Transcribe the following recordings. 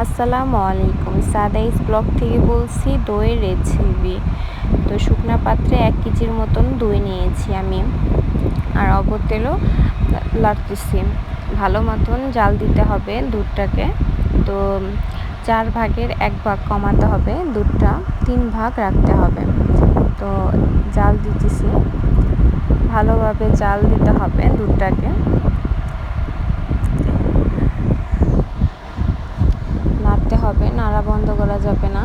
আসসালামু আলাইকুম, সাদাইস ব্লগ থেকে বলছি। দইয়ের রেসিপি। তো শুকনা পাত্রে 1 কেজির মতন দই নিয়েছি আমি, আর অবর তেলও লাগতেছি। ভালো মতন জাল দিতে হবে দুধটাকে। তো 4 ভাগের 1 ভাগ কমাতে হবে, দুধটা 3 ভাগ রাখতে হবে। তো জাল দিতেছি, ভালোভাবে জাল দিতে হবে দুধটাকে। নাড়তে হবে, নাড়া বন্ধ করা যাবে না,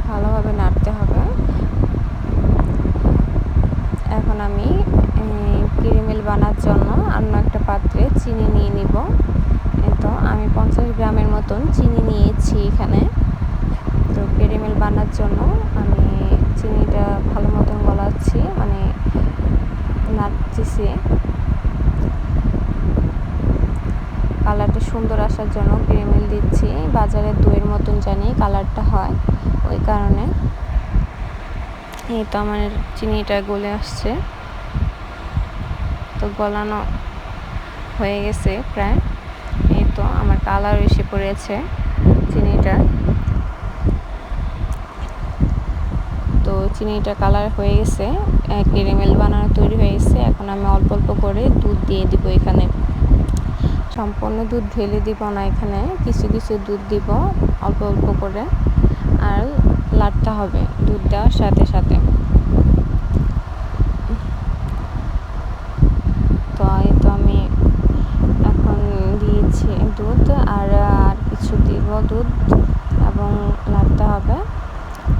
ভালোভাবে নাড়তে হবে। এখন আমি ক্যারামেল বানার জন্য অন্য একটা পাত্রে চিনি নিয়ে নিব। তো আমি 50 গ্রামের মতন চিনি নিয়েছি এখানে। তো ক্যারামেল বানার জন্য আমি চিনিটা ভালো মতন গলাচ্ছি, মানে নাড়তেছি। কালারটা সুন্দর আসার জন্য ক্যারামেল দিচ্ছি। বাজারের দইয়ের মতন জানি কালারটা হয়, ওই কারণে। এই তো আমার চিনিটা গলে আসছে, তো গলানো হয়ে গেছে প্রায়। এই তো আমার কালার এসে পড়েছে চিনিটা। তো চিনিটা কালার হয়ে গেছে, ক্যারামেল বানানো তৈরি হয়ে গেছে। এখন আমি অল্প অল্প করে দুধ দিয়ে দিব এখানে। সম্পূর্ণ দুধ ঢেলে দিব না, এখানে কিছু কিছু দুধ দিব অল্প অল্প করে, আর লাড়তে হবে দুধ দেওয়ার সাথে সাথে। তো এই তো আমি এখন দিয়েছি দুধ, আর কিছু দিব দুধ, এবং লাড়তে হবে।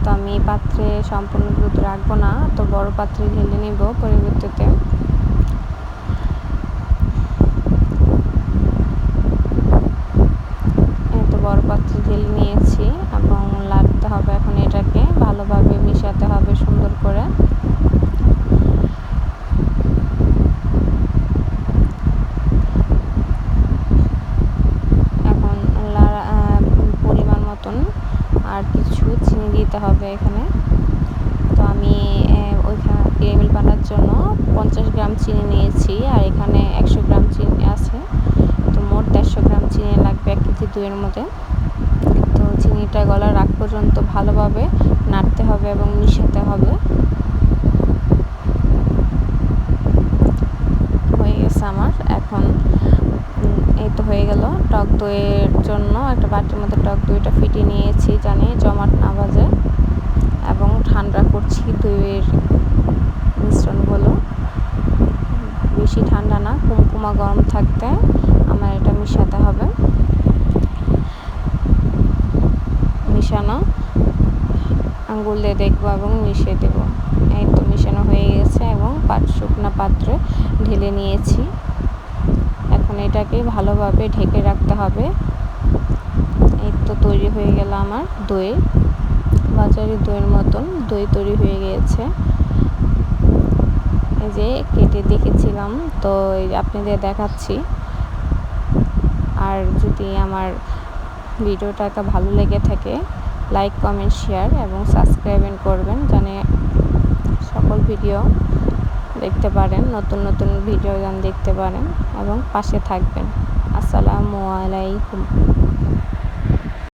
তো আমি পাত্রে সম্পূর্ণ দুধ রাখবো না, তো বড় পাত্রে ঢেলে নিব পরবর্তীতে। বড় পাত্রে ঢেলে নিয়েছি এবং লাড়তে হবে। এখন এটাকে ভালোভাবে মিশাতে হবে সুন্দর করে। এখন পরিমাণ মতন আর কিছু চিনি দিতে হবে এখানে। তো আমি ওইখানে ক্যারামেল বানার জন্য 50 গ্রাম চিনি নিয়েছি, আর এখানে 100 গ্রাম চিনি আছে। তো মোট 150 গ্রাম চিনি লাগবে 1 কেজি দইয়ের মধ্যে। তো চিনিটা গলার আগ পর্যন্ত ভালোভাবে নাড়তে হবে এবং মিশাতে হবে। হয়ে গেছে আমার। এখন এই তো হয়ে গেল। টক দইয়ের জন্য একটা বাটির মধ্যে টক দইটা ফিটিয়ে নিয়েছি, জানি জমাট না বাজে, এবং ঠান্ডা করছি দইয়ের মিশ্রণগুলো। বেশি ঠান্ডা না, কুমকুমা গরম থাকতে আমার এটা মিশাতে হবে। মিশানো আঙ্গুল দিয়ে দেখবো এবং মিশিয়ে দেবো। এই তো মিশানো হয়ে গেছে এবং শুকনো পাত্রে ঢেলে নিয়েছি। এখন এটাকে ভালোভাবে ঢেকে রাখতে হবে। এই তো তৈরি হয়ে গেল আমার দই। বাজারে দইয়ের মতন দই তৈরি হয়ে গিয়েছে। এই যে কেটে দেখেছিলাম, তো আপনাদের দেখাচ্ছি। আর যদি আমার ভিডিওটা ভালো লেগে থাকে, লাইক, কমেন্ট, শেয়ার এবং সাবস্ক্রাইব করবেন, যেন সকল ভিডিও দেখতে পারেন, নতুন নতুন ভিডিও যেন দেখতে পারেন, এবং পাশে থাকবেন। আসসালামু আলাইকুম।